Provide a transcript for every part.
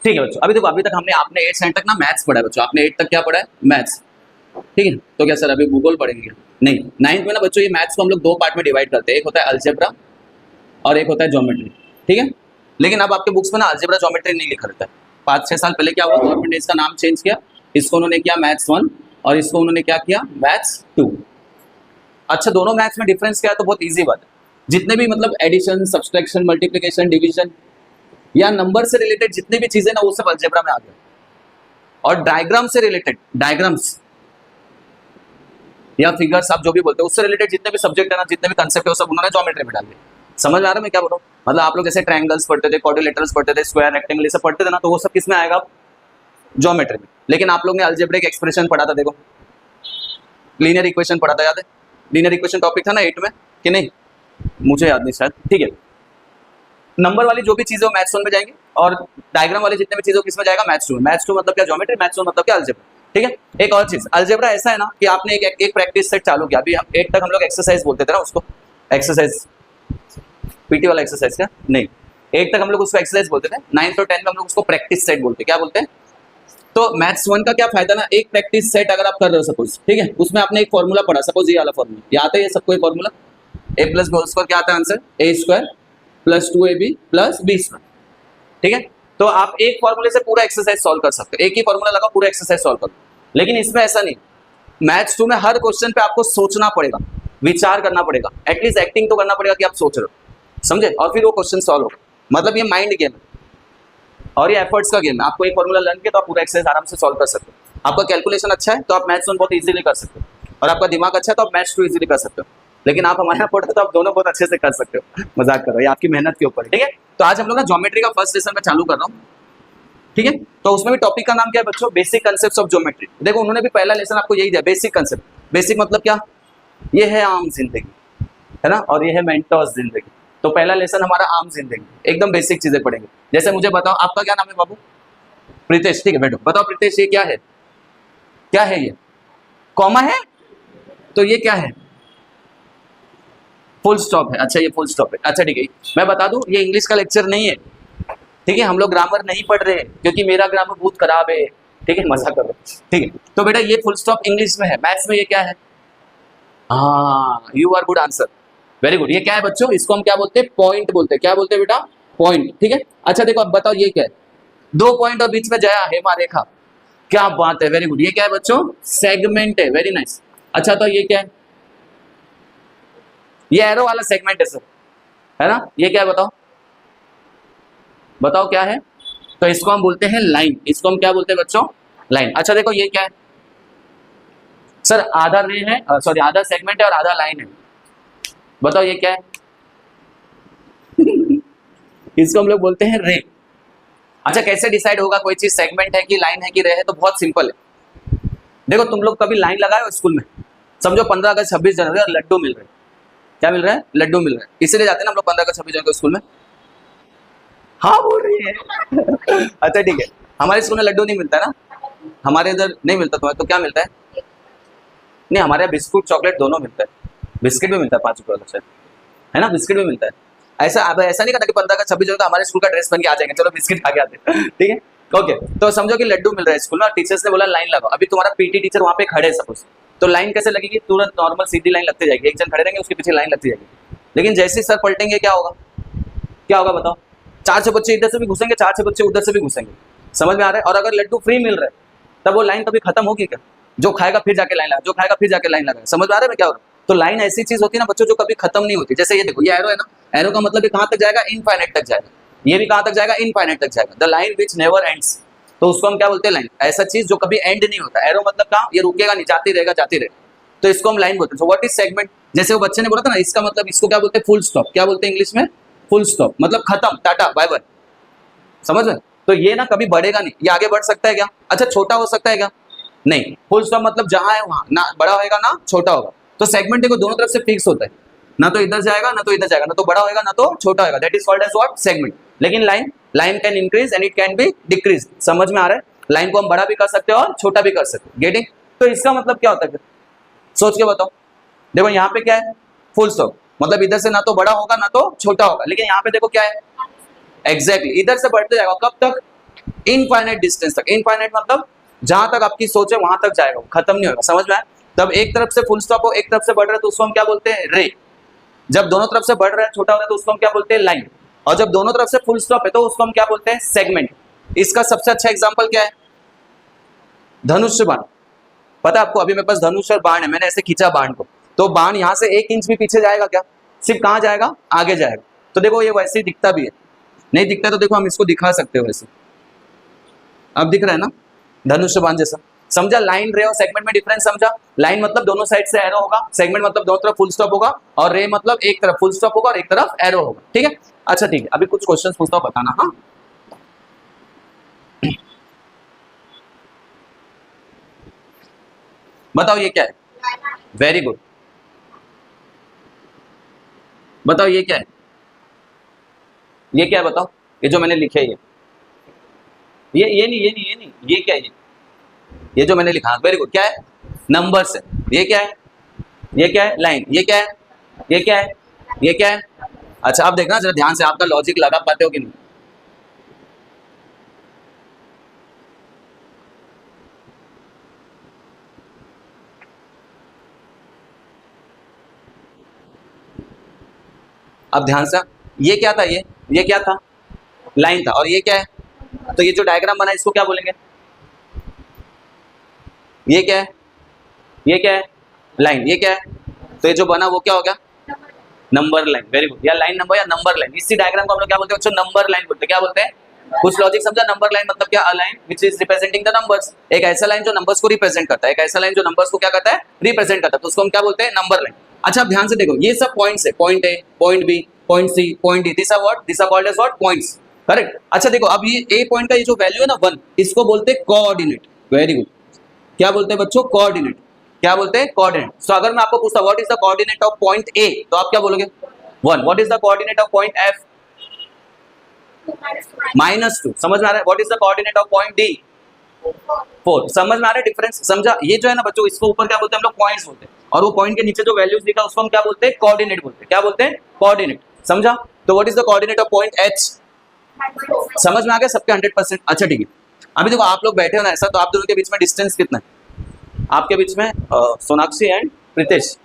ठीक है बच्चों, अभी देखो अभी तक हमने आपने 8 स्टैंडर्ड तक ना मैथ्स पढ़ा है बच्चों, आपने 8 तक क्या पढ़ा है? मैथ्स। ठीक है, तो क्या सर अभी भूगोल पढ़ेंगे? नहीं, 9th में ना बच्चों ये मैथ्स को हम लोग दो पार्ट में डिवाइड करते हैं, एक होता है अलजेब्रा और एक होता है ज्योमेट्री। ठीक है, लेकिन अब आपके बुक्स में ना अलजेब्रा ज्योमेट्री नहीं लिखा रहता है। 5-6 साल पहले क्या हुआ, गवर्नमेंट ने इसका नाम चेंज किया, इसको उन्होंने किया मैथ्स 1 और इसको उन्होंने क्या किया, मैथ्स 2। अच्छा, दोनों मैथ्स में डिफरेंस क्या है? तो बहुत ईजी बात है, जितने भी मतलब एडिशन, सब्सट्रैक्शन, मल्टीप्लिकेशन, डिवीजन या नंबर से रिलेटेड जितनी भी चीजें ना वो सब अलजेब्रा में आ गए। और डायग्राम से रिलेटेड, डायग्राम्स या फिगर्स आप जो भी बोलते हो, उससे रिलेटेड जितने भी सब्जेक्ट है ना, जितने भी कंसेप्ट है वो सब उन्होंने ज्योमेट्री में डाल दिया। समझ में आ रहा है मैं क्या बोल रहा हूँ? मतलब आप लोग जैसे ट्रायंगल्स पढ़ते थे, क्वाड्रिलेटरल्स पढ़ते थे, स्क्वायर, रेक्टेंगल ये सब पढ़ते थे ना, तो वो सब किसमें आएगा? ज्योमेट्री में। लेकिन आप लोग ने अलजेब्रिक एक्सप्रेशन पढ़ा था, देखो लीनियर इक्वेशन पढ़ा था, याद है? लीनियर इक्वेशन टॉपिक था ना 8 में कि नहीं? मुझे याद नहीं शायद। ठीक है, नंबर वाली जो भी चीजें वो मैथ्स 1 में जाएंगी और डायग्राम वाली जितने भी चीजें किसमें जाएगा? मैथ्स 2 में। मैथ्स 2 मतलब क्या? ज्योमेट्री। मैथ्स 1 मतलब क्या? अलजेब्रा। ठीक है, एक और चीज, अलजेब्रा ऐसा है ना कि आपने एक प्रैक्टिस सेट चालू किया। अभी 8 तक हम लोग एक्सरसाइज बोलते थे ना उसको, एक्सरसाइज, पीटी वाला एक्सरसाइज क्या? नहीं, 8 तक हम लोग उसको एक्सरसाइज बोलते थे, 9th और 10th में हम लोग उसको प्रैक्टिस सेट बोलते हैं। क्या बोलते हैं? तो मैथ्स 1 का क्या फायदा ना, एक प्रैक्टिस सेट अगर आप कर रहे हो सपोज, ठीक है, उसमें आपने एक फॉर्मूला पढ़ा, सपोज ये वाला फॉर्मूला, ये आता है ये सबको, ये formula a plus B whole square, क्या आता है answer? a square plus 2ab plus b square. ठीक है, तो आप एक फॉर्मूले से पूरा एक्सरसाइज सॉल्व कर सकते हो, एक ही फॉर्मूला लगा पूरा एक्सरसाइज सॉल्व करो। लेकिन इसमें ऐसा नहीं, मैथ्स 2 में हर क्वेश्चन पे आपको सोचना पड़ेगा, विचार करना पड़ेगा, एटलीस्ट एक्टिंग तो करना पड़ेगा कि आप सोच रहे हो, समझे? और फिर वो क्वेश्चन सॉल्व होगा। मतलब ये माइंड गेम है और ये एफर्ट्स का गेम है। आपको एक फॉर्मूला लर्न किया तो आप पूरा एक्सरसाइज आराम से सॉल्व कर सकते हो। आपका कैलकुलेशन अच्छा है तो आप मैथ्स 1 बहुत इजीली कर सकते हो, और आपका दिमाग अच्छा है तो आप मैथ्स 2 इजीली कर सकते हो। लेकिन आप हमारे यहाँ पढ़ते तो आप दोनों बहुत अच्छे से कर सकते हो। मजाक कर रहे हो, ये आपकी मेहनत के ऊपर। ठीक है, तो आज हम लोग ना ज्योमेट्री का फर्स्ट लेसन में चालू कर रहा हूँ। ठीक है, तो उसमें भी टॉपिक का नाम क्या है बच्चों? Basic concepts of geometry. देखो उन्होंने भी पहला लेसन आपको यही दिया, बेसिक कंसेप्ट। बेसिक मतलब क्या? ये है आम जिंदगी, है ना, और ये है मेंटोस जिंदगी। तो पहला लेसन हमारा आम जिंदगी, एकदम बेसिक चीजें पढ़ेंगे। जैसे मुझे बताओ, आपका क्या नाम है बाबू? प्रीतेश। ठीक है, बैठो, बताओ प्रीतेश, ये क्या है? क्या है ये? कॉमा है? तो ये क्या है? फुल स्टॉप है। अच्छा, ये फुल स्टॉप है। अच्छा ठीक है, मैं बता दूं ये इंग्लिश का लेक्चर नहीं है। ठीक है, हम लोग ग्रामर नहीं पढ़ रहे क्योंकि मेरा ग्रामर बहुत खराब है। ठीक है, मजा करो। ठीक है, तो बेटा ये फुल स्टॉप इंग्लिश में है, मैथ्स में ये क्या है? हाँ, you are good answer, very good. ये क्या है बच्चों? इसको हम क्या बोलते हैं? पॉइंट बोलते हैं। क्या बोलते हैं बेटा? पॉइंट। ठीक है, अच्छा देखो अब बताओ ये क्या है? 2 पॉइंट और बीच में जया हेमा रेखा, क्या बात है, वेरी गुड। ये क्या है बच्चों? सेगमेंट है, वेरी नाइस। अच्छा तो ये क्या है? ये एरो वाला सेगमेंट है सर, है ना? ये क्या है बताओ? बताओ क्या है? तो इसको हम बोलते हैं लाइन। इसको हम क्या बोलते हैं बच्चों? लाइन। अच्छा देखो ये क्या है सर? आधा रे है, सॉरी आधा सेगमेंट है और आधा लाइन है। बताओ ये क्या है? इसको हम लोग बोलते हैं रे। अच्छा, कैसे डिसाइड होगा कोई चीज सेगमेंट है कि लाइन है कि रे है? तो बहुत सिंपल है। देखो तुम लोग कभी लाइन लगाए हो स्कूल में? समझो 15 अगस्त 26 जनवरी और लड्डू मिल रहे हैं। क्या मिल रहा है? लड्डू मिल रहा है। इसीलिए जाते हैं ना हम लोग 15 अगस्त 26 जनवरी को स्कूल में। हाँ बोल रही है। अच्छा ठीक है, हमारे स्कूल में लड्डू नहीं मिलता ना, हमारे इधर नहीं मिलता। तुम्हें तो क्या मिलता है? नहीं, हमारे यहाँ बिस्कुट चॉकलेट दोनों मिलता है। बिस्किट भी मिलता है 5 रुपये वाला शायद, है ना? बिस्किट भी मिलता है। ऐसा अब ऐसा नहीं करता कि 15 अगस्त 26 जनवरी को हमारे स्कूल का ड्रेस पहन के आ जाएंगे, चलो बिस्किट खा के आते हैं। ठीक है, ओके। तो समझो कि लड्डू मिल रहा है स्कूल में और टीचर्स ने बोला लाइन लगाओ। अभी तुम्हारा पीटी टीचर वहाँ पे खड़े है सपोज, तो लाइन कैसे लगेगी? तुरंत नॉर्मल सीधी लाइन लगती जाएगी, एक जन खड़े रहेंगे उसके पीछे लाइन लगती जाएगी। लेकिन जैसे ही सर पलटेंगे क्या होगा? क्या होगा बताओ? 4-6 बच्चे इधर से भी घुसेंगे, 4-6 बच्चे उधर से भी घुसेंगे। समझ में आ रहा है? और अगर लड्डू फ्री मिल रहा है तब वो लाइन कभी खत्म होगी क्या? जो खाएगा फिर जाके लाइन लगा, जो खाएगा फिर जाके लाइन लगा। समझ में आ रहा है मैं क्या हो रहा है? तो लाइन ऐसी चीज होती है ना बच्चों जो कभी खत्म नहीं होती। जैसे ये देखो, ये एरो है ना, एरो का मतलब कहाँ तक जाएगा? इनफाइनाइट तक जाएगा। ये भी कहाँ तक जाएगा? इनफाइनाइट तक जाएगा। The line which never ends, तो उसको हम क्या बोलते हैं? लाइन। ऐसा चीज जो कभी एंड नहीं होता। एरो मतलब कहाँ? ये रुकेगा नहीं, जाती रहेगा जाती रहेगा, तो इसको हम लाइन बोलते हैं। So what is segment? जैसे वो बच्चे ने बोला था ना, इसका मतलब इसको क्या बोलते हैं? Full stop. क्या बोलते हैं इंग्लिश में? फुल स्टॉप मतलब खत्म, टाटा बाय बाय। समझ में? तो ये ना कभी बढ़ेगा नहीं, ये आगे बढ़ सकता है क्या? अच्छा छोटा हो सकता है क्या? नहीं। फुल स्टॉप मतलब जहां है वहां, ना बड़ा होएगा ना छोटा होगा। तो सेगमेंट देखो दोनों तरफ से फिक्स होता है, ना तो इधर जाएगा ना तो इधर जाएगा, ना तो बड़ा होएगा ना तो छोटा होएगा। That is called as what? Segment. लेकिन line, line can increase and it can be decrease. समझ में आ रहा है? लाइन को हम बड़ा भी कर सकते हैं और छोटा भी कर सकते हैं। गेटिंग? तो इसका मतलब क्या होता है? सोच के बताओ। देखो यहाँ पे क्या है? फुल स्टॉप मतलब इधर से ना तो बड़ा होगा ना तो छोटा होगा। लेकिन यहाँ पे देखो क्या है? एग्जैक्टली इधर से बढ़ते जाएगा, कब तक? इनफाइनाइट डिस्टेंस तक। इनफाइनाइट मतलब जहां तक आपकी सोच है वहां तक जाएगा, खत्म नहीं होगा, समझ में आया? तब एक तरफ से फुल स्टॉप हो, एक तरफ से बढ़ रहा है तो उसको हम क्या बोलते हैं? रे। जब दोनों तरफ से बढ़ रहा है, छोटा हो रहा है तो उसको हम क्या बोलते हैं? लाइन। और जब दोनों तरफ से फुल स्टॉप है तो उसको हम क्या बोलते हैं? सेगमेंट। इसका सबसे अच्छा एग्जांपल क्या है? धनुष बाण। पता है आपको, अभी मेरे पास धनुष और बाण है, मैंने ऐसे खींचा बाण को, तो बाण यहां से 1 इंच भी पीछे जाएगा क्या? सिर्फ कहां जाएगा? आगे जाएगा। तो देखो ये वैसे ही दिखता भी है, नहीं दिखता तो देखो हम इसको दिखा सकते हो वैसे। अब दिख रहा है ना धनुष्य बाण जैसा। समझा लाइन, रे और सेगमेंट में डिफरेंस समझा? लाइन मतलब दोनों साइड से एरो होगा, सेगमेंट मतलब दोनों तरफ फुल स्टॉप होगा, और रे मतलब एक तरफ फुल स्टॉप होगा और एक तरफ एरो होगा। ठीक है, अच्छा ठीक है, अभी कुछ क्वेश्चंस पूछता हूं, बताना। हाँ, बताओ ये क्या है? Very good. बताओ ये क्या है? ये क्या है बताओ? ये जो मैंने लिखे ये ये नहीं, ये नहीं, ये नहीं, ये क्या है? ये जो मैंने लिखा, वेरी गुड, क्या है? नंबर्स है। ये क्या है? ये क्या है? लाइन। ये क्या है? ये क्या है? ये क्या है? अच्छा अब देखना जरा ध्यान से, आपका लॉजिक लगा पाते हो कि नहीं? अब ध्यान से, ये क्या था? ये क्या था? लाइन था। और ये क्या है? तो ये जो डायग्राम बना इसको क्या बोलेंगे? ये क्या है? ये क्या है? लाइन। ये क्या है? तो ये जो बना वो क्या हो गया? Number line. वेरी गुड, या लाइन नंबर या नंबर लाइन, इसी डायग्राम को हम लोग क्या बोलते हैं बच्चों? नंबर लाइन बोलते हैं। क्या बोलते हैं? कुछ लॉजिक समझा? नंबर लाइन मतलब क्या? A line which is representing the numbers. एक ऐसा लाइन जो नंबर्स को रिप्रेजेंट करता है, एक ऐसा लाइन जो नंबर्स को क्या करता है? रिप्रेजेंट करता है, तो उसको हम क्या बोलते हैं? Number line. अच्छा अब ध्यान से देखो, ये सब पॉइंट्स है, point A, point B, point C, point D, this are what? This are called as what? Points. Correct. अच्छा देखो, अब ये ए पॉइंट का ये जो वैल्यू है ना 1, इसको बोलते हैं कोऑर्डिनेट। Very good. क्या बोलते हैं बच्चों? कोऑर्डिनेट। क्या बोलते हैं? कोऑर्डिनेट। सो अगर मैं आपको पूछता what is the coordinate of point A, तो आप क्या बोलोगे? 1। What is the coordinate of point F? -2। समझ में आ रहा है? What is the coordinate of point D? 4। समझ में आ रहा है डिफरेंस? समझा? ये जो है ना बच्चों, इसको ऊपर क्या बोलते हैं हम लोग? पॉइंट्स बोलते हैं, और वो पॉइंट के नीचे जो वैल्यूज लिखा उसको हम क्या बोलते हैं? कोऑर्डिनेट बोलते हैं। क्या बोलते हैं? कोऑर्डिनेट। समझा? तो what is the coordinate of point H? समझ में आ गया सबके 100%? अच्छा ठीक है, अभी देखो आप लोग बैठे हो ना ऐसा, तो आप दोनों के बीच में डिस्टेंस कितना है? आपके बीच में सोनाक्षी एंड प्रीतेश,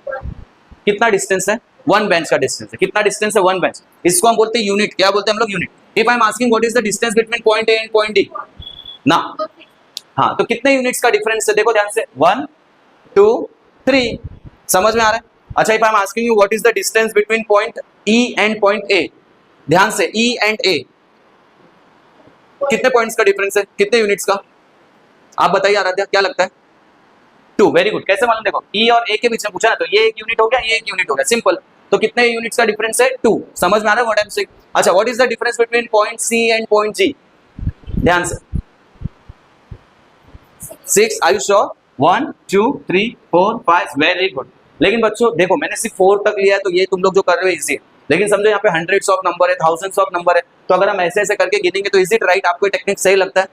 कितना डिस्टेंस है? 1 बेंच का डिस्टेंस है। कितना डिस्टेंस है? 1 बेंच। इसको हम बोलते हैं यूनिट। क्या बोलते हैं हम लोग? Unit. If I am asking what is the distance between point A and point D ना, हाँ, तो कितने यूनिट्स का डिफरेंस है? देखो ध्यान से, 1 2 3। समझ में आ रहा है? अच्छा if I am asking you what is the distance between point E and point A, ध्यान से, ई एंड ए, कितने पॉइंट्स का डिफरेंस है? कितने यूनिट्स का? आप बताइए आराध्या, क्या लगता है? 2। Very good. कैसे मालूम? देखो ई और ए के बीच में पूछा ना, तो ये एक यूनिट हो गया, ये एक यूनिट हो गया, सिंपल। तो कितने यूनिट्स का डिफरेंस है? 2। समझ में आ रहा है व्हाट आई एम सेइंग? अच्छा what is the difference between point C and point G? ध्यान से, 6। Are you sure? 1 2 3 4 5। Very good. लेकिन बच्चों देखो, मैंने सिर्फ 4 तक लिया है, तो ये तुम लोग जो कर रहे हो इजी है, लेकिन समझो यहाँ पे हंड्रेड्स ऑफ नंबर है, थाउजेंड्स ऑफ नंबर है, तो अगर हम ऐसे ऐसे करके गिनेंगे तो इज इट राइट? आपको टेक्निक सही लगता है?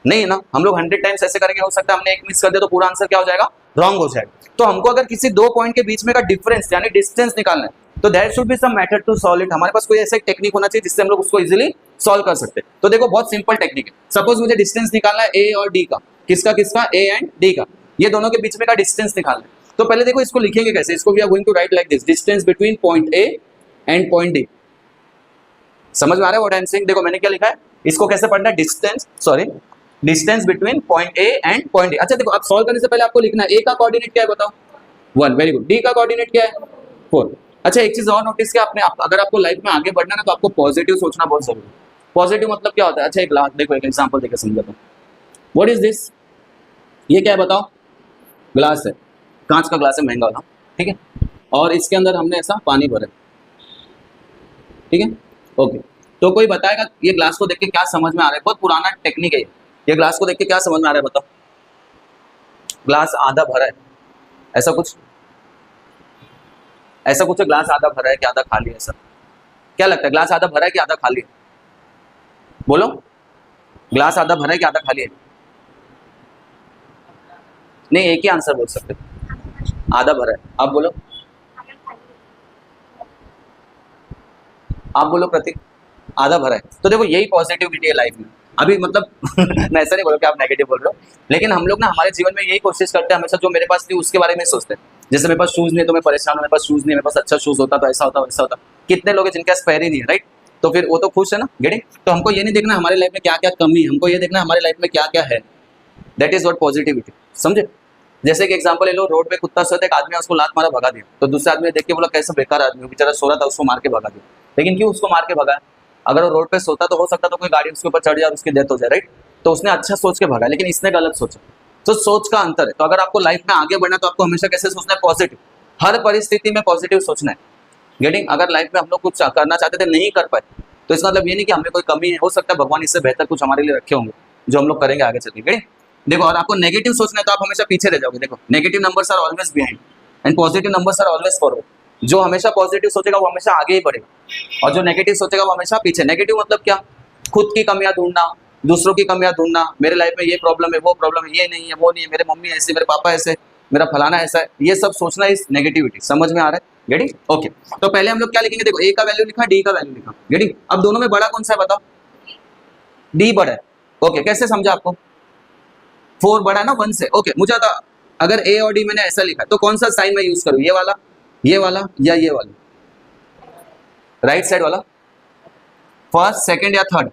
नहीं है ना? हम लोग 100 टाइम्स ऐसे करेंगे, हो सकता है हमने एक मिस कर दिया तो पूरा आंसर क्या हो जाएगा? रॉन्ग हो जाएगा। तो हमको अगर किसी 2 पॉइंट के बीच में का डिफरेंस यानी डिस्टेंस निकालना है, तो there should be some method to solve it. हमारे पास कोई ऐसा टेक्निक होना चाहिए जिससे हम लोग उसको इजीली सॉल्व कर सकते हैं। तो देखो बहुत सिंपल टेक्निक है। सपोज मुझे डिस्टेंस निकालना है ए और डी का। किसका किसका? ए एंड डी का। ये दोनों के बीच में का डिस्टेंस निकालना है। तो पहले देखो इसको लिखेंगे कैसे? इसको we are going to write like this, distance between point A and point D. समझ में आ रहा है व्हाट आई एम सेइंग? देखो मैंने क्या लिखा है, इसको कैसे पढ़ना है? Distance between point A and point D. अच्छा देखो, आप सॉल्व करने से पहले आपको लिखना है ए का कोऑर्डिनेट क्या है बताओ? 1। Very good. डी का कोऑर्डिनेट क्या है? 4। अच्छा एक चीज और नोटिस किया आपने, अगर आपको लाइफ में आगे बढ़ना ना, तो आपको पॉजिटिव सोचना बहुत जरूरी है। पॉजिटिव मतलब क्या होता है? अच्छा एक देखो, एक एग्जांपल देकर समझाता हूं। What is this? ये क्या है बताओ? ग्लास है, कांच का ग्लास है, महंगा वाला, ठीक है, और इसके अंदर हमने ऐसा पानी भरा, ठीक है, ओके। तो कोई बताएगा ये ग्लास को देख के क्या समझ में आ रहा है? बहुत पुराना टेक्निक है ये ग्लास को देख के क्या समझ में आ रहा है बताओ? ग्लास आधा भरा है, ऐसा कुछ है, ग्लास आधा भरा है कि आधा खाली है? ऐसा क्या लगता है? ग्लास आधा भरा है कि आधा खाली है? बोलो, ग्लास आधा भरा है कि आधा खाली है? नहीं, एक ही आंसर बोल सकते, आधा भरा है। आप बोलो, आप बोलो प्रतीक। आधा भरा है। तो देखो यही पॉजिटिविटी है लाइफ में। अभी मतलब मैं ऐसा नहीं बोल रहा कि आप नेगेटिव बोल रहे हो, लेकिन हम लोग ना हमारे जीवन में यही कोशिश करते हैं हमेशा, जो मेरे पास नहीं उसके बारे में सोचते हैं। जैसे मेरे पास शूज नहीं तो मैं परेशान हूँ, मेरे पास शूज नहीं, मेरे पास अच्छा शूज होता तो ऐसा होता वैसा होता। कितने लोग हैं जिनके पास पैर ही नहीं है, राइट? तो फिर वो तो खुश है ना, गेटिंग? तो हमको ये नहीं देखना हमारी लाइफ में क्या क्या कमी है, हमको ये देखना हमारी लाइफ में क्या क्या है। दैट इज व्हाट पॉजिटिविटी, समझे? जैसे कि एग्जांपल ले लो, रोड पे कुत्ता सोता है, एक आदमी उसको लात मारा भगा दिया, तो दूसरे आदमी ने देख के बोला कैसा बेकार आदमी हो, बेचारा सो रहा था उसको मार के भगा दिया। लेकिन क्यों उसको मार के भगा? अगर वो रोड पे सोता तो हो सकता तो कोई गाड़ी उसके ऊपर चढ़ जाए और उसकी डेथ हो जाए, राइट? तो उसने अच्छा सोच के भगा, लेकिन इसने गलत सोचा। तो सोच का अंतर है। तो अगर आपको लाइफ में आगे बढ़ना है तो आपको हमेशा कैसे सोचना है? पॉजिटिव, हर परिस्थिति में पॉजिटिव सोचना है। गेटिंग? अगर लाइफ में हम लोग कुछ करना चाहते थे नहीं कर पाए, तो इसका मतलब ये नहीं कि हमें कोई कमी है, हो सकता है भगवान इससे बेहतर कुछ हमारे लिए रखे होंगे जो हम लोग करेंगे आगे चल के। गेटिंग? देखो, और आपको नेगेटिव सोचना है तो आप हमेशा पीछे रह जाओगे। देखो, negative numbers are always behind and positive numbers are always forward. जो हमेशा पॉजिटिव सोचेगा वो हमेशा आगे ही बढ़ेगा, और जो नेगेटिव सोचेगा वो हमेशा पीछे। नेगेटिव मतलब क्या? खुद की कमियां ढूंढना, दूसरों की कमियां ढूंढना, मेरे लाइफ में ये प्रॉब्लम है, वो प्रॉब्लम है, ये नहीं है, वो नहीं है, मेरे मम्मी ऐसे, मेरे पापा ऐसे, मेरा फलाना ऐसा है, ये सब सोचना इस नेगेटिविटी। समझ में आ रहा है? गेटिंग? ओके। तो पहले हम लोग क्या लिखेंगे? देखो, ए का वैल्यू लिखा, डी का वैल्यू लिखा। गेटिंग? अब दोनों में बड़ा कौन सा है बताओ? डी बड़ा है। ओके, कैसे समझा आपको? 4 बड़ा है ना 1 से। ओके, मुझे आता, अगर ए और डी मैंने ऐसा लिखा तो कौन सा साइन मैं यूज करूं? ये वाला या ये वाला? राइट साइड वाला? फर्स्ट, सेकंड या थर्ड?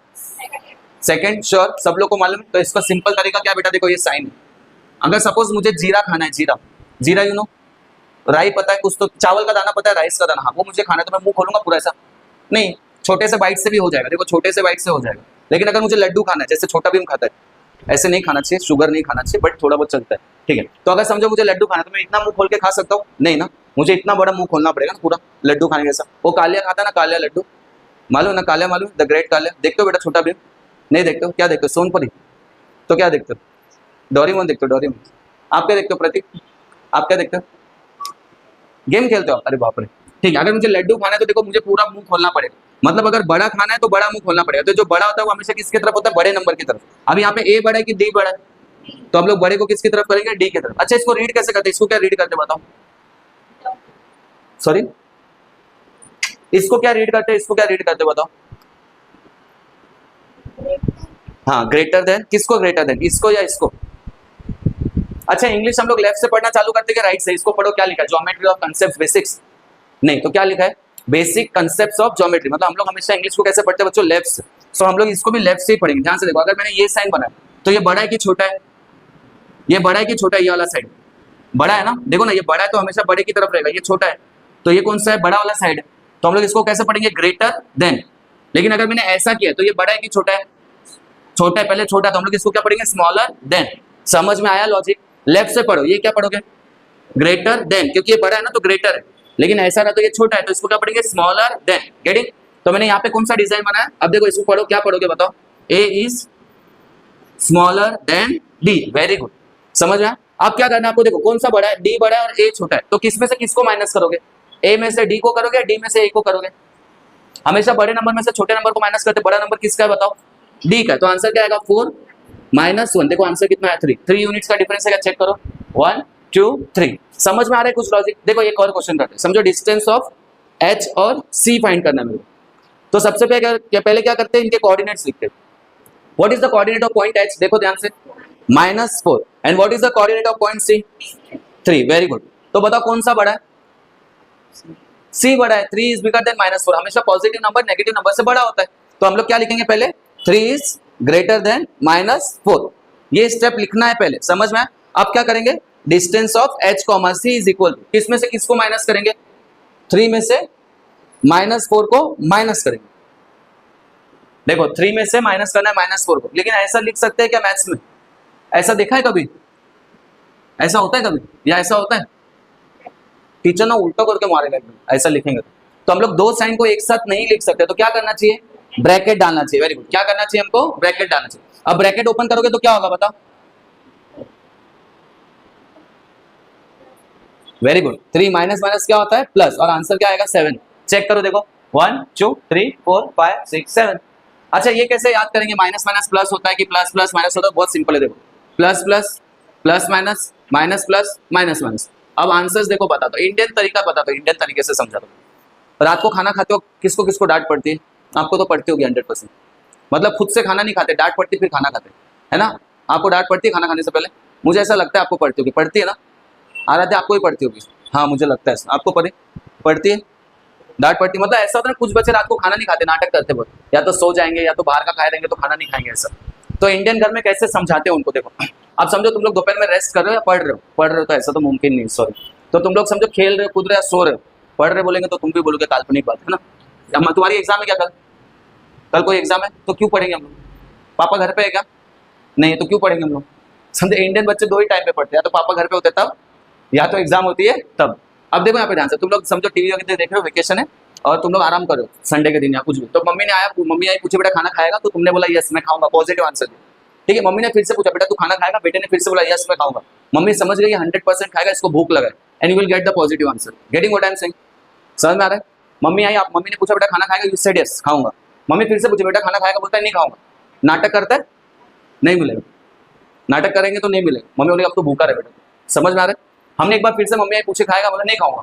Second, sure? सब लोग को मालूम है। तो इसका सिंपल तरीका क्या बेटा? देखो, ये साइन है। अगर सपोज मुझे जीरा खाना है, जीरा यू नो, राई पता है कुछ तो, चावल का दाना पता है, राइस का दाना, हाँ, वो मुझे खाना है, तो मैं मुंह खोलूंगा पूरा ऐसा? नहीं, छोटे से बाइट से भी हो जाएगा। देखो, छोटे से बाइट से हो जाएगा। लेकिन अगर मुझे लड्डू खाना है, जैसे छोटा भीम खाता है, ऐसे नहीं खाना चाहिए, शुगर नहीं खाना चाहिए, बट थोड़ा बहुत चलता है, ठीक है? तो अगर समझो मुझे लड्डू खाना है तो मैं इतना मुंह खोल के खा सकता हूँ? नहीं ना, मुझे इतना बड़ा मुंह खोलना पड़ेगा ना पूरा लड्डू खाने जैसा। वो कालिया खाता ना, कालिया लड्डू, मालूम ना? कालिया मालूम? द ग्रेट कालिया देखते हो बेटा? छोटा भीम नहीं देखते हो? क्या देखते हो? सोनपरी? तो क्या देखते हो? डोरेमोन देखते हो? डोरेमोन? आप क्या देखते हो प्रतीक? आप क्या देखते हो? गेम खेलते हो? अरे बाप रे, ठीक है। अगर मुझे लड्डू खाना है तो देखो मुझे पूरा मुंह खोलना पड़ेगा। मतलब अगर बड़ा खाना है तो बड़ा मुंह खोलना पड़ेगा। तो जो बड़ा होता है वो हमेशा किसकी तरफ होता है? बड़े नंबर की तरफ। अब यहाँ पे ए बड़ा है कि डी बड़ा है? तो हम लोग बड़े को किसकी तरफ करेंगे? डी की तरफ। अच्छा, इसको रीड कैसे करते हैं? इसको क्या रीड करते बताओ? सॉरी, इसको क्या रीड करते हैं? इसको क्या रीड करते बताओ? हाँ, ग्रेटर देन। किसको ग्रेटर देन? इसको या इसको? अच्छा, इंग्लिश हम लोग लेफ्ट से पढ़ना चालू करते हैं राइट से? इसको पढ़ो, क्या लिखा है? Geometry of concept basics? नहीं, तो क्या लिखा है? Basic concepts of geometry. मतलब हम लोग हमेशा इंग्लिश को कैसे पढ़ते हैं बच्चों? लेफ्ट से। सो हम लोग इसको भी लेफ्ट से ही पढ़ेंगे। ध्यान से देखो, अगर मैंने ये साइन बनाया तो ये बड़ा है कि छोटा है? ये बड़ा है कि छोटा है? ये वाला साइड बड़ा है ना? देखो ना, ये बड़ा है तो हमेशा बड़े की तरफ रहेगा, ये छोटा है तो ये कौन सा है? बड़ा वाला साइड है। तो हम लोग इसको कैसे पढ़ेंगे? Greater than. लेकिन अगर मैंने ऐसा किया तो ये बड़ा है कि छोटा है? छोटा है, पहले छोटा, तो हम लोग इसको क्या पढ़ेंगे? Smaller than. समझ में आया लॉजिक? लेफ्ट से पढ़ो, ये क्या पढ़ोगे? ग्रेटर देन, क्योंकि ये बड़ा है ना तो ग्रेटर है। लेकिन ऐसा रहा तो ये छोटा है, तो इसको क्या पढ़ेंगे? Smaller than. गेटिंग? तो मैंने यहाँ पे कौन सा डिजाइन बनाया? अब देखो, इसको पढ़ो, क्या पढ़ोगे बताओ? A is smaller than D. Very good, समझ में आया? अब क्या करना है आपको? देखो, कौन सा बड़ा है? डी बड़ा है और ए छोटा है, तो किसमें से किसको माइनस करोगे? ए में से डी को करोगे, डी में से ए को करोगे? हमेशा बड़े नंबर में से छोटे नंबर को माइनस करते। बड़ा नंबर किसका है बताओ? डी का। तो आंसर क्या आएगा? 4 - 1। देखो आंसर कितना है? 3 यूनिट्स का डिफरेंस है क्या? चेक करो। 1 2 3। समझ में आ रहा है कुछ लॉजिक? देखो, एक और क्वेश्चन करते हैं। समझो, डिस्टेंस ऑफ एच और सी फाइंड करना है मेरे को। तो सबसे पहले क्या करते हैं? इनके कोऑर्डिनेट्स लिखते हैं। What is the coordinate of point H? देखो ध्यान से, -4। And what is the coordinate of point C? 3। Very good. तो बताओ कौन सा बड़ा है? सी बड़ा है। 3 इज बिगर देन -4। हमेशा पॉजिटिव नंबर नेगेटिव नंबर से बड़ा होता है। तो हम लोग क्या लिखेंगे पहले? 3 इज ग्रेटर देन -4। ये स्टेप लिखना है पहले, समझ में आया? अब क्या करेंगे? Distance of h, c is equal to, किसमें से किसको माइनस करेंगे? 3 में से -4 को माइनस करेंगे। देखो, 3 में से माइनस करना है -4 को। लेकिन ऐसा लिख सकते हैं क्या मैथ्स में? ऐसा देखा है कभी? ऐसा होता है कभी? या ऐसा होता है? टीचर ना उल्टा करके मारेगा एकदम ऐसा लिखेंगे तो हम लोग दो साइन को एक साथ नहीं लिख सकते। तो क्या करना चाहिए? ब्रैकेट डालना चाहिए। Very good. क्या करना चाहिए हमको? ब्रैकेट डालना चाहिए। अब ब्रैकेट ओपन करोगे तो क्या होगा बताओ? Very good. 3 माइनस माइनस क्या होता है? प्लस। और आंसर क्या आएगा? 7। चेक करो, देखो 1 2 3 4 5 6 7। अच्छा, ये कैसे याद करेंगे? माइनस माइनस प्लस होता है कि प्लस प्लस माइनस होता है? बहुत सिंपल है। देखो, plus plus plus minus minus plus minus minus. अब आंसर्स देखो, बता दो। इंडियन तरीका बता दो, इंडियन तरीके से समझा दो। रात को खाना खाते हो किसको किसको डांट पड़ती है? आपको तो पड़ती होगी 100%। मतलब खुद से खाना नहीं खाते, डांट पड़ती फिर खाना खाते, है ना? आपको डांट पड़ती है खाना खाने से पहले? मुझे ऐसा लगता है आपको पड़ती होगी, पड़ती है ना? आराध्या आपको ही पड़ती होगी, हाँ मुझे लगता है आपको पड़ती है, डांट पड़ती। मतलब ऐसा होता है कुछ बच्चे रात को खाना नहीं खाते, नाटक करते बहुत, या तो सो जाएंगे या तो बाहर का खाए रहेंगे तो खाना नहीं खाएंगे ऐसा। तो इंडियन घर में कैसे समझाते हैं उनको, देखो अब समझो तुम लोग दोपहर में रेस्ट कर रहे हो या पढ़ रहे हो तो ऐसा तो मुमकिन नहीं, सॉरी। तो तुम लोग समझो खेल रहे हो, कूद रहे हो, सो रहे हो, पढ़ रहे बोलेंगे तो तुम भी बोलोगे काल्पनिक बात है ना। तुम्हारी एग्जाम है क्या कल कोई एग्जाम है तो क्यों पढ़ेंगे हम लोग? पापा घर पे है क्या? नहीं तो क्यों पढ़ेंगे हम लोग? समझे इंडियन बच्चे दो ही टाइम पे पढ़ते हैं, या तो पापा घर पे होते तब, या तो एग्जाम होती है तब। अब देखो यहाँ पे ध्यान से, तुम लोग समझो टीवी वगैरह देख रहे हो, वेकेशन है और तुम लोग आराम करो संडे के दिन या कुछ भी, तो मम्मी आई पूछे बेटा खाना खाएगा, तो तुमने बोला यस मैं खाऊंगा, पॉजिटिव आंसर दिया। ठीक है, मम्मी ने फिर से पूछा बेटा तू खाना खाएगा, बेटे ने फिर से बोला यस मैं खाऊंगा। मम्मी समझ गई 100% खाएगा, इसको भूख लगा है, and you will get the positive answer. Getting what I am saying? समझ में आ रहा है? मम्मी आई, मम्मी ने पूछा बेटा खाना खाएगा, यू सेड यस खाऊंगा। मम्मी फिर से पूछे बेटा खाना खाएगा, बोलता है नहीं खाऊंगा। नाटक करता है, नहीं मिलेगा, नाटक करेंगे तो नहीं मिलेगा। मम्मी बोली अब तो भूखा रहे बेटा, समझ में आ रहा है? हमने एक बार फिर से मम्मी आई पूछे खाएगा, बोला नहीं खाऊंगा,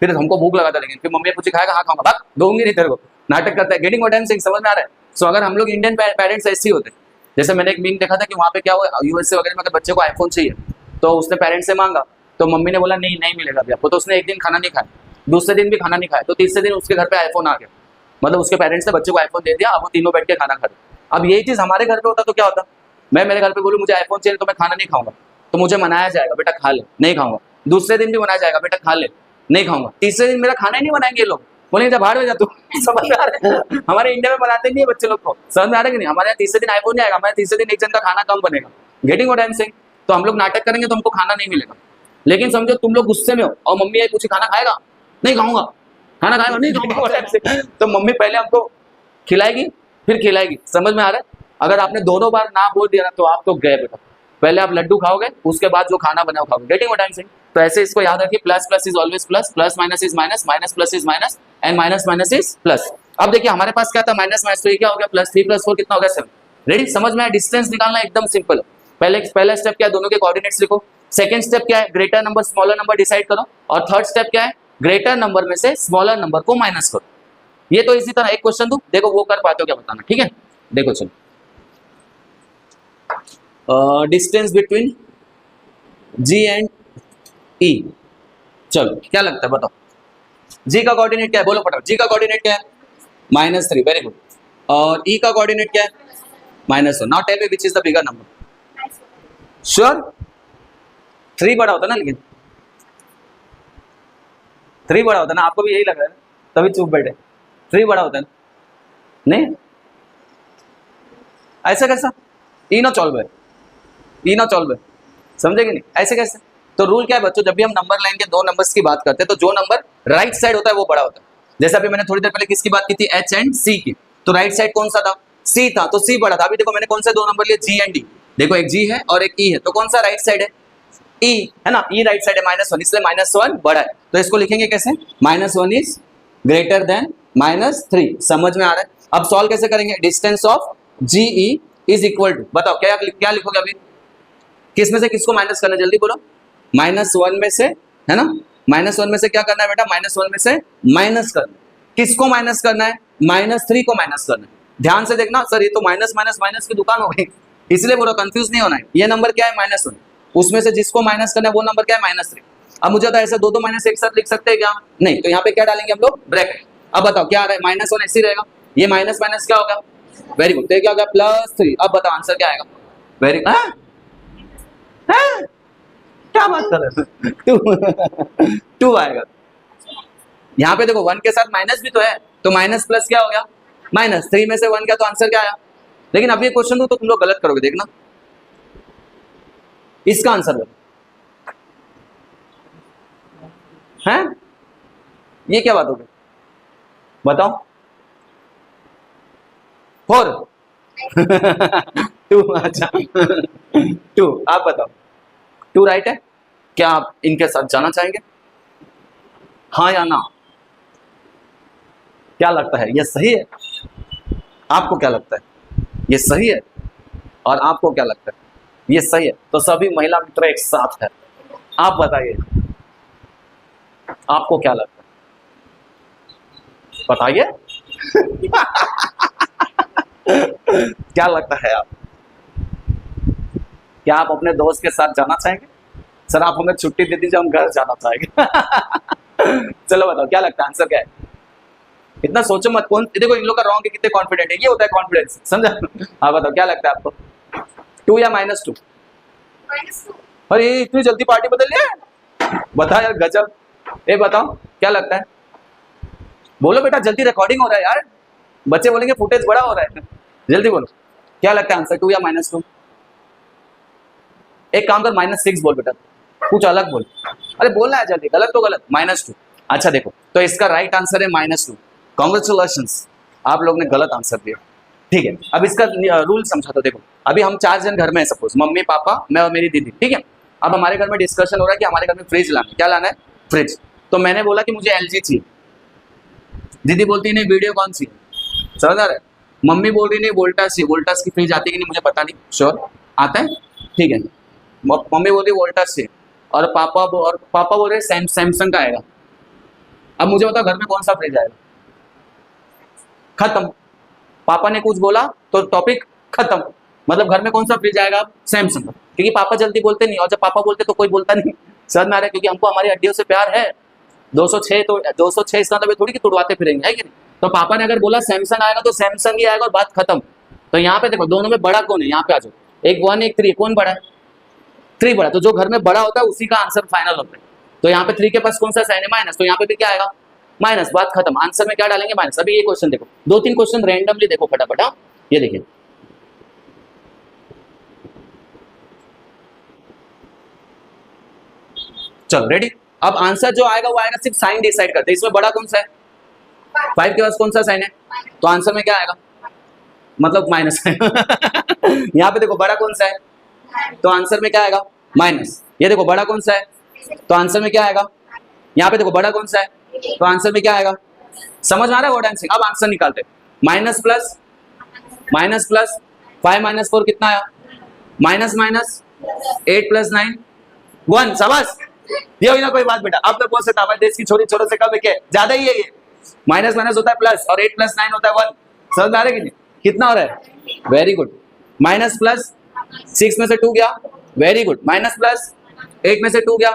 फिर हमको भूख लगा था, लेकिन फिर मम्मी पूछे खाएगा, हाँ खाऊंगा, बात दूंगी नहीं तेरे को, नाटक करता है। Getting what I am saying? समझ में आ रहा है? सो अगर हम लोग इंडियन पेरेंट्स ऐसे ही होते, जैसे मैंने एक मीम देखा था कि वहाँ पे क्या हुआ, यूएसए वगैरह में अगर बच्चे को आईफोन चाहिए तो उसने पेरेंट्स से मांगा, तो मम्मी ने बोला नहीं मिलेगा अभी आपको, तो उसने एक दिन खाना नहीं खाया, दूसरे दिन भी खाना नहीं खाया, तो तीसरे दिन उसके घर पे आईफोन आ गया, मतलब उसके पेरेंट्स ने बच्चे को आईफोन दे दिया, अब वो तीनों बैठ के खाना खा रहे। अब यही चीज़ हमारे घर पे होता तो क्या होता? मैं मेरे घर पे बोलूँ मुझे आईफोन चाहिए तो मैं खाना नहीं खाऊंगा, तो मुझे मनाया जाएगा बेटा खा ले, नहीं खाऊंगा। दूसरे दिन भी मनाया जाएगा बेटा खा ले, नहीं खाऊंगा। तीसरे दिन मेरा खाना ही नहीं बनाएंगे लोग, बोलेंगे बाहर में जा तू। समझ में आ रहा है? हमारे इंडिया में बनाते नहीं है बच्चे लोग को, समझ में आ रहा है कि नहीं? हमारे यहाँ तीसरे दिन आईफोन नहीं आएगा, हमारे तीसरे दिन एक जन का खाना कम बनेगा। Getting what I am saying? तो हम लोग नाटक करेंगे तो हमको खाना नहीं मिलेगा। लेकिन समझो तुम लोग गुस्से में हो और मम्मी आई पूछी खाना खाएगा, नहीं खाऊंगा, खाना खाएगा नहीं खाऊंगा, तो मम्मी पहले हमको खिलाएगी फिर खिलाएगी। समझ में आ रहा है? अगर आपने दोनों बार ना बोल दिया ना तो आप तो गए बेटा, पहले आप लड्डू खाओगे उसके बाद जो खाना बना खाओगे। Getting what I am saying? तो ऐसे इसको याद रखिए, plus plus is always plus, plus minus is minus, minus plus is minus, and minus minus is plus. अब देखिए हमारे पास क्या था, माइनस माइनस, तो ये क्या हो गया प्लस, 3 + 4 कितना हो गया 7। रेडी? समझ में आया? डिस्टेंस निकालना एकदम सिंपल। पहला स्टेप क्या है, दोनों के कोऑर्डिनेट्स लिखो। सेकंड स्टेप क्या है, greater number smaller number decide करो। और थर्ड स्टेप क्या है, ग्रेटर नंबर में से स्मॉलर नंबर को माइनस करो। ये तो इसी तरह एक क्वेश्चन दूं, देखो वो कर पाते हो क्या बताना, ठीक है? देखो चलो, डिस्टेंस बिटवीन जी एंड ई, चलो क्या लगता है बताओ, जी का कोऑर्डिनेट क्या है, बोलो फटाफट। जी का कोऑर्डिनेट क्या है, -3, वेरी गुड। और ई का कोऑर्डिनेट क्या है, -1। Now tell me which is the bigger number. Sure? 3 बड़ा होता ना, लेकिन 3 बड़ा होता ना, आपको भी यही लग रहा है तभी चुप बैठे। 3 बड़ा होता है नहीं? ऐसा कैसा? ई ना चॉल्व है, ई ना चॉल्व है, समझे कि नहीं? ऐसे कैसे? तो रूल क्या है बच्चों, जब भी हम नंबर लाइन के दो नंबर्स की बात करते हैं तो जो नंबर राइट साइड होता है वो बड़ा होता है। जैसे अभी मैंने थोड़ी देर पहले किसकी बात की थी, एच एंड सी की, तो राइट साइड कौन सा था, सी था, तो सी बड़ा था। अभी देखो मैंने कौन से दो नंबर लिए, जी एंड डी, देखो एक जी है और एक ई है, तो कौन सा राइट साइड है, ई है ना, ई राइट साइड है, -1, इसलिए -1 बड़ा है। तो इसको लिखेंगे कैसे, -1 इज ग्रेटर देन -3। समझ में आ रहा है? अब सॉल्व कैसे करेंगे, distance of G E is equal to, बताओ क्या लिखोगे अभी, किस में से किसको माइनस करना है, जल्दी बोलो। -1 में से, है ना, -1 में से क्या करना है बेटा, -1 में से माइनस करना है। किसको माइनस करना है, -3 को माइनस करना है। ध्यान से देखना सर, ये तो माइनस माइनस माइनस की दुकान हो गई, इसलिए बोलो कंफ्यूज नहीं होना है। ये नंबर क्या है, -1, उसमें से जिसको माइनस करना है वो नंबर क्या है, -3। अब मुझे ऐसे दो माइनस एक साथ लिख सकते हैं क्या, नहीं, तो यहाँ पे क्या डालेंगे हम लोग, ब्रैकेट। अब बताओ क्या आ रहा है, -1 ऐसे ही रहेगा, ये माइनस माइनस क्या होगा, वेरी गुड, तो क्या होगा +3। अब बताओ आंसर क्या आएगा, वेरी क्या बात कर रहे हो, 2 आएगा। यहाँ पे देखो 1 के साथ माइनस भी तो है, तो माइनस प्लस क्या हो गया, -3 में से 1 क्या, तो आंसर क्या आया। लेकिन अब ये क्वेश्चन दो तो तुम लोग गलत करोगे, देखना इसका आंसर दो है, ये क्या बात हो गई बताओ, 4 2, अच्छा 2, आप बताओ 2 राइट है क्या, आप इनके साथ जाना चाहेंगे, हाँ या ना, क्या लगता है ये सही है, आपको क्या लगता है ये सही है, और आपको क्या लगता है ये सही है। तो सभी महिला मित्र एक साथ है, आप बताइए आपको क्या लगता है, बताइए। क्या लगता है आप, क्या आप अपने दोस्त के साथ जाना चाहेंगे? सर आप हमें छुट्टी दे दीजिए, हम घर जाना चाहेंगे। चलो बताओ क्या लगता है, आंसर क्या है? इतना सोचो मत, कौन देखो इन लोग का रॉन्ग है, कितने कॉन्फिडेंट है, ये होता है कॉन्फिडेंस, समझा? हाँ बताओ क्या लगता है आपको, 2 या -2? अरे इतनी जल्दी पार्टी बदल लिया, बता यार गजब। ए बताओ क्या लगता है, बोलो बेटा जल्दी, रिकॉर्डिंग हो रहा है यार, बच्चे बोलेंगे फुटेज बड़ा हो रहा है, जल्दी बोलो क्या लगता है आंसर, 2 या -2? एक काम कर -6 बोल बेटा, कुछ अलग बोल, अरे बोलना है जल्दी, गलत तो गलत, -2। अच्छा देखो, तो इसका राइट आंसर है -2। कॉन्ग्रेचुलेशंस, आप लोग ने गलत आंसर दिया। ठीक है, अब इसका रूल समझा। तो देखो अभी हम 4 जन घर में है, सपोज मम्मी पापा मैं और मेरी दीदी, ठीक है। अब हमारे घर में डिस्कशन हो रहा है कि हमारे घर में फ्रिज लाना है, क्या लाना है, फ्रिज। तो मैंने बोला कि मुझे LG चाहिए, दीदी बोलती नहीं वीडियो कौन सी, समझ आ रहा है? मम्मी बोल रही नहीं वोल्टास चाहिए, वोल्टास की फ्रिज आती है कि नहीं मुझे पता नहीं, श्योर आता है, ठीक है। मम्मी बोल रही वोल्टास चाहिए, और पापा बोल रहे सैमसंग का आएगा। अब मुझे बताओ घर में कौन सा फ्रिज आएगा? खत्म, पापा ने कुछ बोला तो टॉपिक खत्म, मतलब घर में कौन सा फ्रिज आएगा? सैमसंग का, क्योंकि पापा जल्दी बोलते नहीं, और जब पापा बोलते तो कोई बोलता नहीं, समझ में आ रहा है? क्योंकि हमको हमारी हड्डियों से प्यार है। 206 तो 206 इसका मतलब थोड़ी कि तुड़वाते फिरेंगे, है कि नहीं? तो पापा ने अगर बोला सैमसंग आएगा तो सैमसंग ही आएगा और बात खत्म। तो यहाँ पे देखो दोनों में बड़ा कौन है, यहाँ पे आ जाओ, एक 1 एक 3, कौन बड़ा है? 3 बड़ा, तो जो घर में बड़ा होता है उसी का आंसर फाइनल होता है। तो यहाँ पे 3 के पास कौन सा साइन है? माइनस, तो यहाँ पे भी क्या आएगा? माइनस, बात खत्म, आंसर में क्या डालेंगे? माइनस। अभी ये क्वेश्चन देखो, 2-3 क्वेश्चन रैंडमली देखो फटाफट, हाँ ये देखिए, चलो रेडी। अब आंसर जो आएगा वो आएगा, सिर्फ साइन डिसाइड करते हैं, इसमें बड़ा कौन सा है? 5 के पास कौन सा साइन है? तो आंसर में क्या आएगा? मतलब माइनस है। यहाँ पे देखो बड़ा कौन सा है, तो आंसर में क्या आएगा? माइनस। ये देखो बड़ा कौन सा है, तो आंसर में क्या आएगा? यहाँ पे देखो बड़ा कौन सा है, तो आंसर में क्या आएगा? समझ में आ रहा है वर्ड एंड? अब आंसर निकालते हैं, माइनस प्लस 5 - 4 कितना आया? माइनस 8 + 9 1, शाबाश। ये हुई ना कोई बात बेटा, अब तो बोल सकता हमारे देश की छोरी छोरों से कम है क्या? ज्यादा ही है ये, माइनस होता है प्लस, और 8 + 9 होता है 1, समझ आ रहा है कि नहीं? कितना हो रहा है? वेरी गुड, माइनस प्लस 6 में से 2 गया, वेरी गुड, माइनस प्लस 8 में से 2 गया,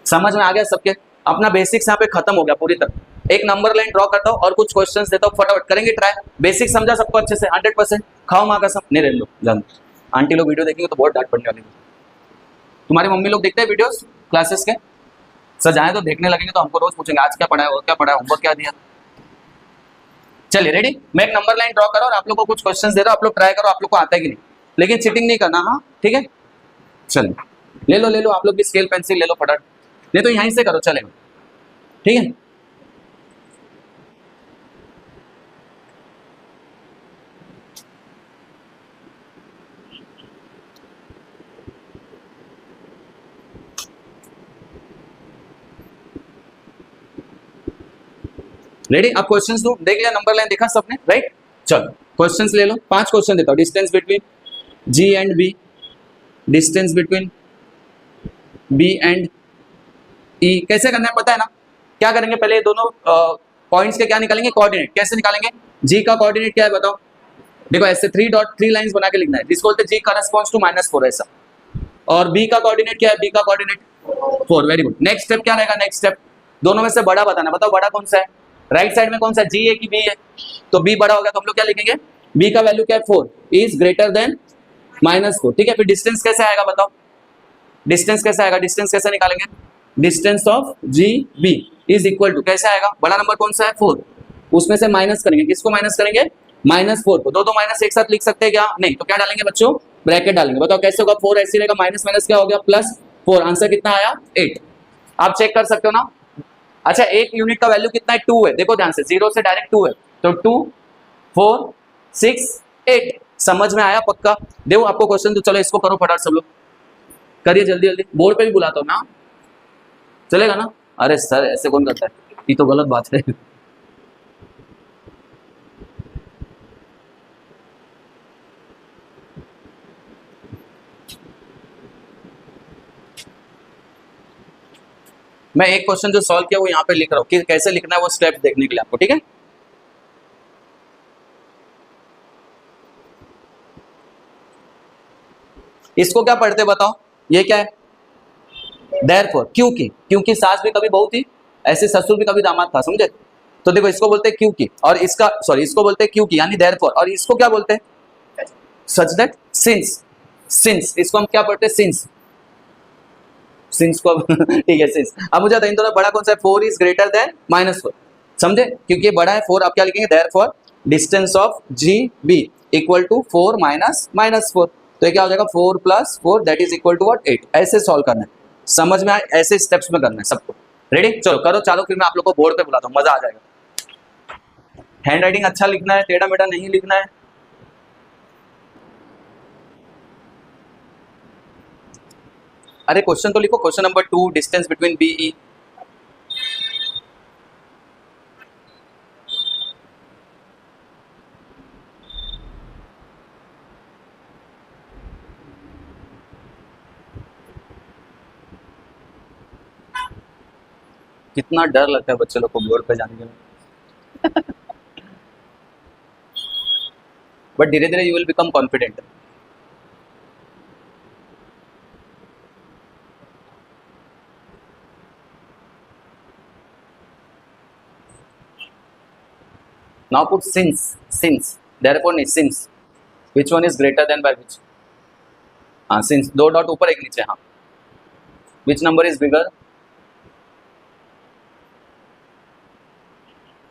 समझ में आ गया सबके? अपना बेसिक्स यहाँ पे खत्म हो गया पूरी तरह। एक नंबर लाइन ड्रॉ करता हूँ और कुछ क्वेश्चंस देता हूँ, फटाफट करेंगे ट्राई। बेसिक समझा सबको अच्छे से 100%? खाओ माँ कसम, नहीं रहने दो, जान आंटी लोग वीडियो देखेंगे तो बहुत डांट पड़ने वाली है। तुम्हारी मम्मी लोग देखते हैं वीडियोस क्लासेस के? सजाएं तो देखने लगेंगे तो हमको रोज पूछेंगे आज क्या पढ़ा है, और क्या पढ़ा है, होमवर्क क्या दिया। चलिए रेडी, मैं एक नंबर लाइन ड्रॉ करो और आप लोग को कुछ क्वेश्चंस दे रहा हूँ, आप लोग ट्राई करो, आप लोग को आता है कि नहीं, लेकिन चीटिंग नहीं करना, हाँ ठीक है? चलिए ले लो आप लोग भी स्केल पेंसिल ले लो फटाफट, नहीं तो यहीं से करो, चलेगा, ठीक है? रेडी, अब क्वेश्चंस दो, देख लिया नंबर लाइन देखा सबने, राइट? चलो क्वेश्चंस ले लो, 5 क्वेश्चन देता हूँ। Distance between G and B, distance between B and E कैसे करना है पता है ना? क्या करेंगे पहले, ये दोनों पॉइंट्स के क्या निकालेंगे? कोऑर्डिनेट। कैसे निकालेंगे? G का कोऑर्डिनेट क्या है बताओ? देखो ऐसे 3 डॉट 3 लाइंस बना के लिखना है, जिसको बोलते हैं G कॉरेस्पॉन्ड्स टू -4 ऐसा। और B का कोऑर्डिनेट क्या है? B का coordinate 4, very good. Next step क्या रहेगा? नेक्स्ट स्टेप दोनों में से बड़ा बताना, बताओ बड़ा कौन सा है? राइट साइड में कौन सा है? G है कि B है? तो B बड़ा होगा तो हम लोग क्या लिखेंगे? B का वैल्यू क्या है? 4 इज ग्रेटर देन -4, ठीक है? फिर डिस्टेंस कैसे आएगा बताओ? डिस्टेंस कैसे आएगा? डिस्टेंस कैसे निकालेंगे? Distance of GB is equal to कैसे आएगा? बड़ा नंबर कौन सा है? 4, उसमें से माइनस करेंगे, किसको माइनस करेंगे? -4 को। दो माइनस एक साथ लिख सकते हैं क्या? नहीं, तो क्या डालेंगे बच्चों? ब्रैकेट डालेंगे। बताओ कैसे होगा? 4 ऐसे रहेगा, माइनस माइनस क्या हो गया? +4। आंसर कितना आया? 8। आप चेक कर सकते हो ना? अच्छा, एक यूनिट का वैल्यू कितना है? 2 है, देखो ध्यान से, 0 से डायरेक्ट 2 है, तो 2 4 6 8। समझ में आया पक्का? देखो आपको क्वेश्चन, तो चलो इसको करो फटाफट सब लोग, करिए जल्दी जल्दी, बोर्ड पे भी बुलाता हूँ ना, चलेगा ना? अरे सर ऐसे कौन करता है, ये तो गलत बात है। मैं एक क्वेश्चन जो सॉल्व किया वो यहाँ पे लिख रहा हूँ कि कैसे लिखना है, वो स्टेप देखने के लिए आपको, ठीक है? इसको क्या पढ़ते बताओ, ये क्या है, देयरफॉर, क्योंकि सास भी कभी बहू थी, ऐसे ससुर भी कभी दामाद था, समझे। तो देखो इसको बोलते हैं क्योंकि, और इसका सॉरी इसको बोलते हैं क्योंकि यानी देयरफॉर, और इसको क्या बोलते हैं, सच दैट, सिंस इसको हम क्या पढ़ते हैं, सिंस को ठीक है सिंस। अब मुझे बताइए थोड़ा बड़ा कौन सा है, 4 इज ग्रेटर देन -4, समझे, क्योंकि ये बड़ा है 4, आप क्या लिखेंगे, therefore distance of G B equal to 4 -4, तो ये क्या हो जाएगा 4 + 4 that is equal to what 8। ऐसे सॉल्व करना है, समझ में आए, ऐसे स्टेप्स में करना है सबको। रेडी, चलो करो चालो, फिर मैं आप लोग को बोर्ड पे बुलाता हूँ, मजा आ जाएगा। हैंड राइटिंग अच्छा लिखना है, टेढ़ा मेढ़ा नहीं लिखना है। अरे क्वेश्चन तो लिखो, question number 2, distance between B E. कितना डर लगता है बच्चे लोग को बोर्ड पे जाने के लिए बट धीरे धीरे you will become confident. Now put since, therefore नहीं since, which one is greater than by which, हाँ since, 2 डॉट ऊपर एक नीचे, हाँ which number is bigger,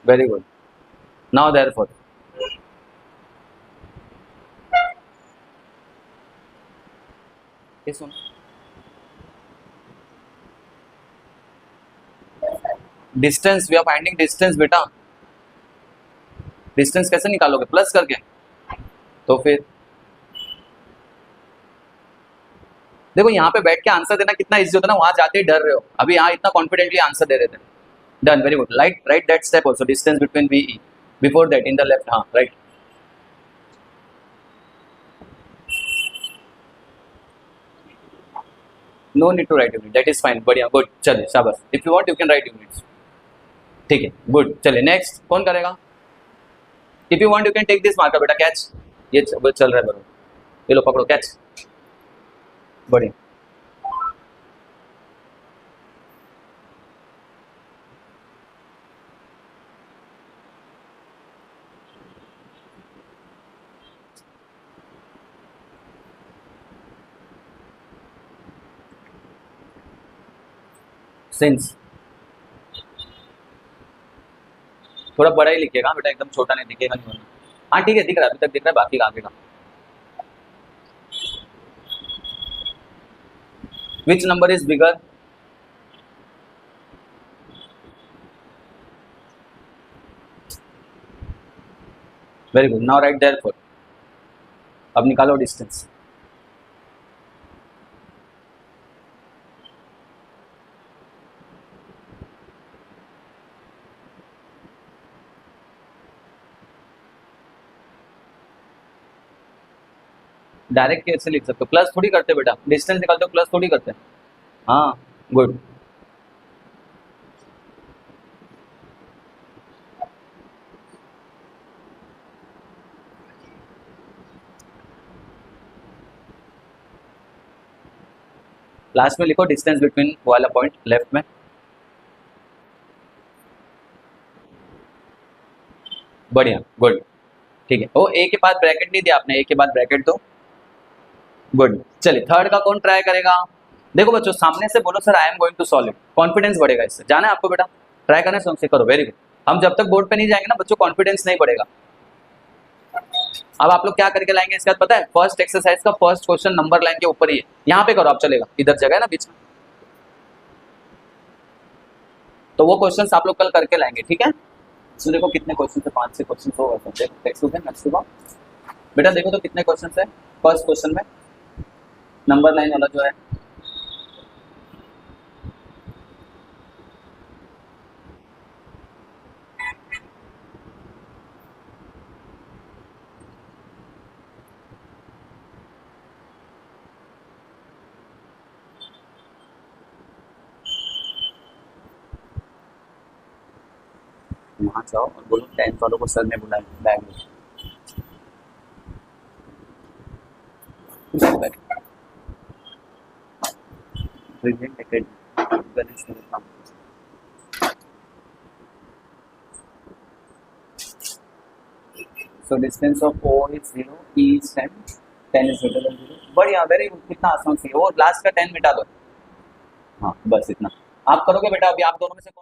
very good, now therefore, ये सुन, distance, we are finding distance बेटा, distance कैसे निकालोगे, प्लस करके, तो फिर देखो यहाँ पे बैठ के आंसर देना कितना इजी होता है ना, वहां जाते ही डर रहे हो, अभी यहाँ इतना कॉन्फिडेंटली आंसर दे रहे थे। Done, very good, right that step also, distance between B E, before that in the left, हाँ right. No need to write unit, that is fine, बढ़िया, गुड, चलिए शाबाश, if you want you can write units, ठीक है, good. चलिए next कौन करेगा, if you want you can take this marker बेटा, कैच, ये चल रहा है बरोबर, ये लो पकड़ो, कैच, बढ़िया। सिंस थोड़ा बड़ा ही लिखिएगा बेटा, एकदम छोटा नहीं दिखेगा, नहीं होना, हाँ ठीक है, दिख रहा है, अभी तक दिख रहा है, बाकी आगे का, which number is bigger, very good, now right therefore, अब निकालो डिस्टेंस, डायरेक्ट कैसे लिख सकते हो, प्लस थोड़ी करते बेटा, डिस्टेंस निकालते हो प्लस थोड़ी करते, हाँ गुड, लास्ट में लिखो डिस्टेंस बिटवीन वाला पॉइंट लेफ्ट में, बढ़िया, गुड, ठीक है। ओ ए के बाद ब्रैकेट नहीं दिया आपने, ए के बाद ब्रैकेट दो, गुड। चलिए थर्ड का कौन ट्राई करेगा, देखो बच्चों सामने से बोलो sir I am going to solve it, confidence बढ़ेगा इससे, जाना है आपको बेटा, ट्राई करने से करो, वेरी गुड। हम जब तक बोर्ड पे नहीं जाएंगे ना बच्चों, कॉन्फिडेंस नहीं बढ़ेगा। अब आप लोग क्या करके लाएंगे इसके बाद पता है, फर्स्ट एक्सरसाइज का फर्स्ट क्वेश्चन नंबर लाइन के ऊपर ही है, यहाँ पे करो आप, चलेगा, इधर जगह है ना बीच में, तो वो क्वेश्चन आप लोग कल करके लाएंगे, ठीक है। तो देखो कितने क्वेश्चन है, 5-6 क्वेश्चन हो गए टेक्स्ट बुक है नेक्स्ट सुबह, बेटा देखो तो कितने क्वेश्चन है फर्स्ट क्वेश्चन में, नंबर लाइन वाला जो है, वहाँ जाओ और बोलो 10th वालों को सर ने बुलाया बैग में। Brilliant academy. Well instrument. So distance of O is 0, E is 10, 10 is greater than 0. बढ़िया, वेरी गुड, कितना आसान सी है वो, लास्ट का 10 मिटा दो। हाँ बस इतना आप करोगे बेटा। अभी आप दोनों में से कौन